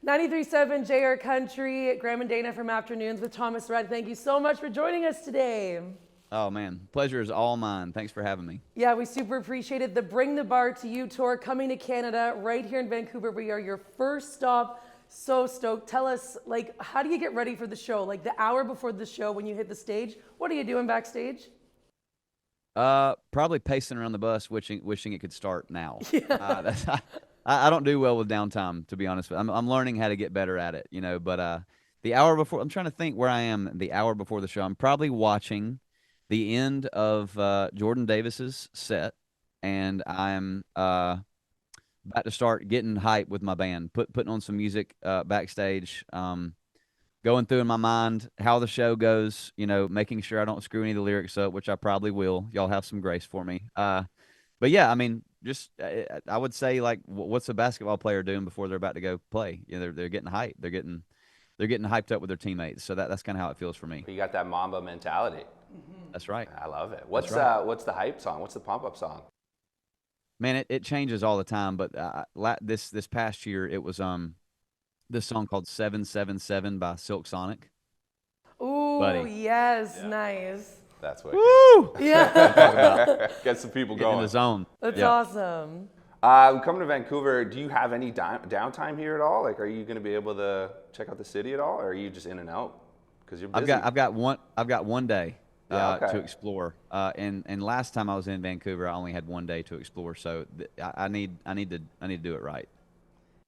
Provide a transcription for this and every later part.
93.7 JR Country, Graeme Dana from Afternoons with Thomas Rhett. Thank you so much for joining us today. Oh, man. Pleasure is all mine. Thanks for having me. Yeah, we super appreciated the Bring the Bar to You tour coming to Canada right here in Vancouver. We are your first stop. So stoked. Tell us, like, how do you get ready for the show? Like the hour before the show when you hit the stage, what are you doing backstage? Probably pacing around the bus, wishing it could start now. Yeah. I don't do well with downtime, to be honest. I'm learning how to get better at it, But the hour before, I'm trying to think where I am. The hour before the show, I'm probably watching the end of Jordan Davis's set, and I'm about to start getting hype with my band, putting on some music backstage. Going through in my mind how the show goes, making sure I don't screw any of the lyrics up, which I probably will. Y'all have some grace for me. But yeah, I mean, just I would say like, what's a basketball player doing before they're about to go play? They're getting hyped. They're getting hyped up with their teammates. So that's kind of how it feels for me. You got that Mamba mentality. That's right. I love it. What's what's the hype song? What's the pump up song? Man, it changes all the time. But this past year, it was this song called 777 by Silk Sonic. Ooh, Buddy. yes, nice. That's what. Woo! Yeah, Get some people Get in going. the zone. that's Yeah. awesome. Coming to Vancouver, do you have any downtime here at all? Like, are you going to be able to check out the city at all, or are you just in and out? Because you're busy. I've got one day Yeah, okay. to explore. And last time I was in Vancouver, I only had one day to explore. So I need to do it right.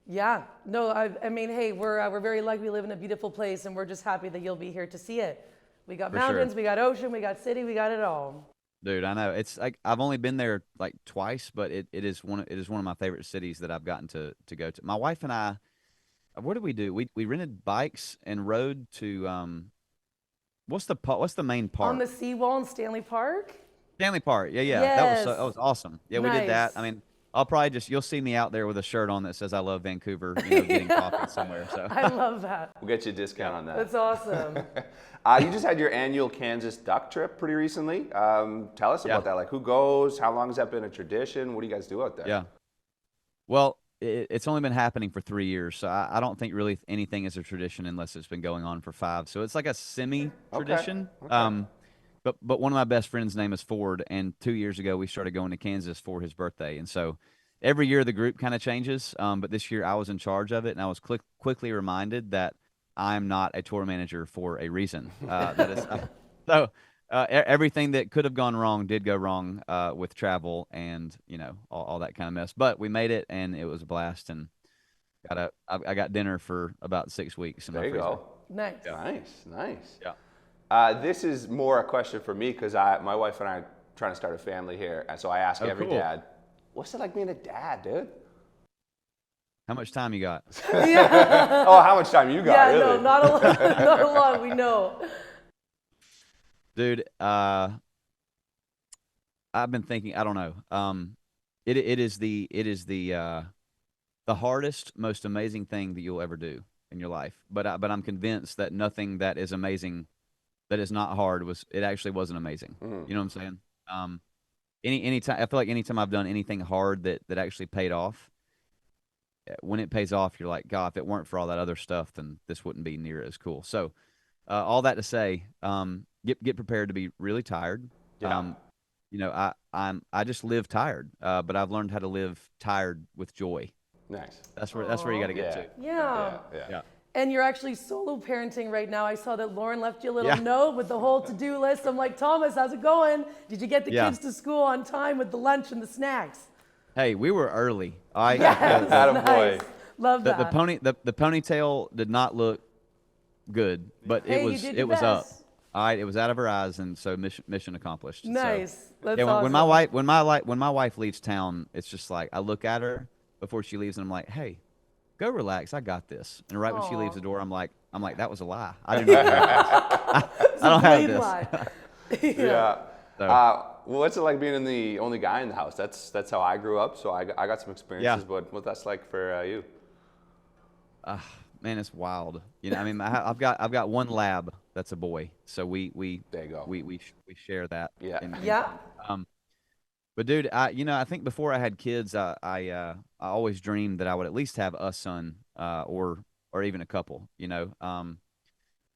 Yeah, no, I mean, hey, we're very lucky we live in a beautiful place, and we're just happy that you'll be here to see it. We got For mountains, sure. we got ocean, we got city, we got it all. Dude, I know it's like I've only been there like twice, but it is one of my favorite cities that I've gotten to go to. My wife and I, what did we do? We rented bikes and rode to what's the main park? On the seawall in Stanley Park. Stanley Park. Yeah, yeah. Yes. That was awesome. Yeah, we did that. Nice. I mean, I'll probably you'll see me out there with a shirt on that says I love Vancouver, getting coffee somewhere. So I love that. We'll get you a discount on that. That's awesome. You just had your annual Kansas duck trip pretty recently. Tell us Yeah. about that. Like, who goes? How long has that been a tradition? What do you guys do out there? yeah. Well, it's only been happening for 3 years, so I don't think really anything is a tradition unless it's been going on for 5. So it's like a semi-tradition. Okay. But one of my best friends' name is Ford, and 2 years ago we started going to Kansas for his birthday, and so every year the group kind of changes. But this year I was in charge of it, and I was quickly reminded that I'm not a tour manager for a reason. That is so. Everything that could have gone wrong did go wrong with travel and all that kind of mess. But we made it, and it was a blast. And I got dinner for about 6 weeks in There my you freezer. go. Nice. Nice. Yeah. This is more a question for me because my wife and I are trying to start a family here, and so I ask Oh, every cool. dad, "What's it like being a dad, dude?" How much time you got? Yeah. Oh, how much time you got? Yeah, Really? no, not a lot. Not a lot. We know. Dude, I've been thinking. I don't know. It is the hardest, most amazing thing that you'll ever do in your life. But I'm convinced that nothing that is amazing, that is not hard, it actually wasn't amazing. Mhm. You know what I'm saying? Anytime I feel like anytime I've done anything hard that actually paid off, when it pays off, you're like, God, if it weren't for all that other stuff, then this wouldn't be near as cool. So, all that to say, get prepared to be really tired. Yeah. I just live tired, but I've learned how to live tired with joy. Nice. That's where you got to get Yeah. to. Yeah. Yeah. And you're actually solo parenting right now. I saw that Lauren left you a little Yeah. note with the whole to-do list. I'm like, Thomas, how's it going? Did you get the Yeah. kids to school on time with the lunch and the snacks? Hey, we were early. All right. Yes, Attaboy. nice. Love that. The ponytail did not look good, but Hey, it you was did it your was up. best. All right, it was out of her eyes, and so mission accomplished. So, Nice. That's yeah, awesome. when my wife leaves town, it's just like I look at her before she leaves, and I'm like, hey, go relax, I got this. And right when she leaves the door, I'm like that was a lie. I do not have this. I don't have Plain this. lie. Yeah. So- Well, what's it like being the only guy in the house? That's how I grew up, so I got some experiences. Yeah. But what's that's like for you? Man, it's wild. I mean, I've got one lab that's a boy, so we There you go. we share that. Yeah. Yeah. But dude, I think before I had kids, I always dreamed that I would at least have a son, or or even a couple.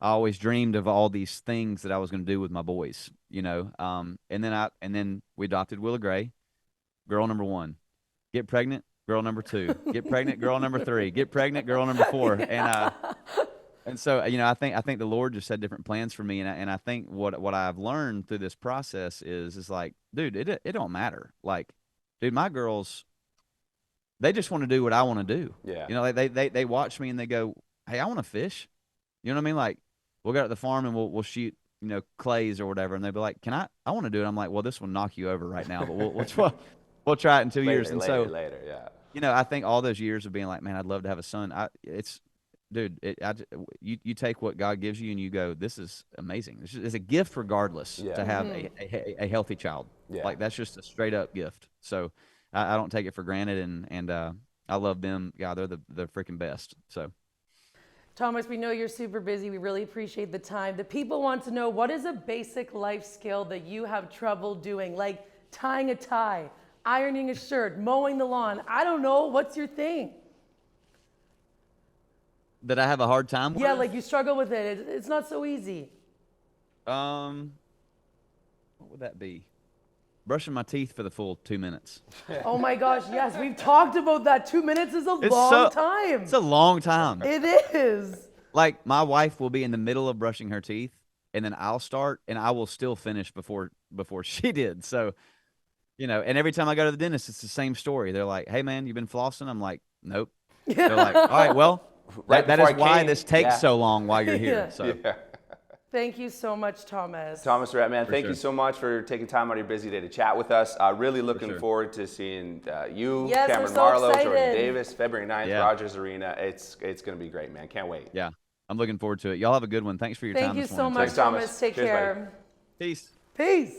I always dreamed of all these things that I was going to do with my boys. And then we adopted Willa Gray, girl number 1. Get pregnant, girl number 2. Get pregnant, girl number 3. Get pregnant, girl number 4. And so I think the Lord just had different plans for me, and I think what I've learned through this process is like, dude, it don't matter. Like, dude, my girls, they just want to do what I want to do. Yeah. They watch me and they go, hey, I want to fish. You know what I mean? Like, we'll go to the farm and we'll shoot, clays or whatever, and they'll be like, I want to do it. I'm like, well, this will knock you over right now, but we'll try it in 2 years. And later, yeah. I think all those years of being like, man, I'd love to have a son. You take what God gives you and you go, this is amazing. It's a gift regardless to have a healthy child. Yeah. Like, that's just a straight up gift. So I don't take it for granted, and I love them. God, they're the freaking best. So. Thomas, we know you're super busy. We really appreciate the time. The people want to know, what is a basic life skill that you have trouble doing? Like tying a tie, ironing a shirt, mowing the lawn. I don't know. What's your thing? That I have a hard time with? Yeah, like you struggle with it. It's not so easy. What would that be? Brushing my teeth for the full 2 minutes. Oh my gosh, yes. We've talked about that. 2 minutes is a long time. It's a long time. It is. Like, my wife will be in the middle of brushing her teeth, and then I'll start, and I will still finish before she did. So, and every time I go to the dentist, it's the same story. They're like, hey, man, you been flossing? I'm like, nope. They're like, all right, well, that is why this takes so long while you're here. Yeah. So. Yeah. Thank you so much, Thomas. Thomas, Rhett, man, thank sure. you so much for taking time out of your busy day to chat with us. Really looking forward to seeing you, Yes, Cameron we're so Marlowe, excited. Jordan Davis, February 9th, Yeah. Rogers Arena. It's going to be great, man. Can't wait. Yeah, I'm looking forward to it. Y'all have a good one. Thanks for your time Thank you this so morning. much, Thanks, Thomas. Thomas. Take Cheers, care. Peace. Peace.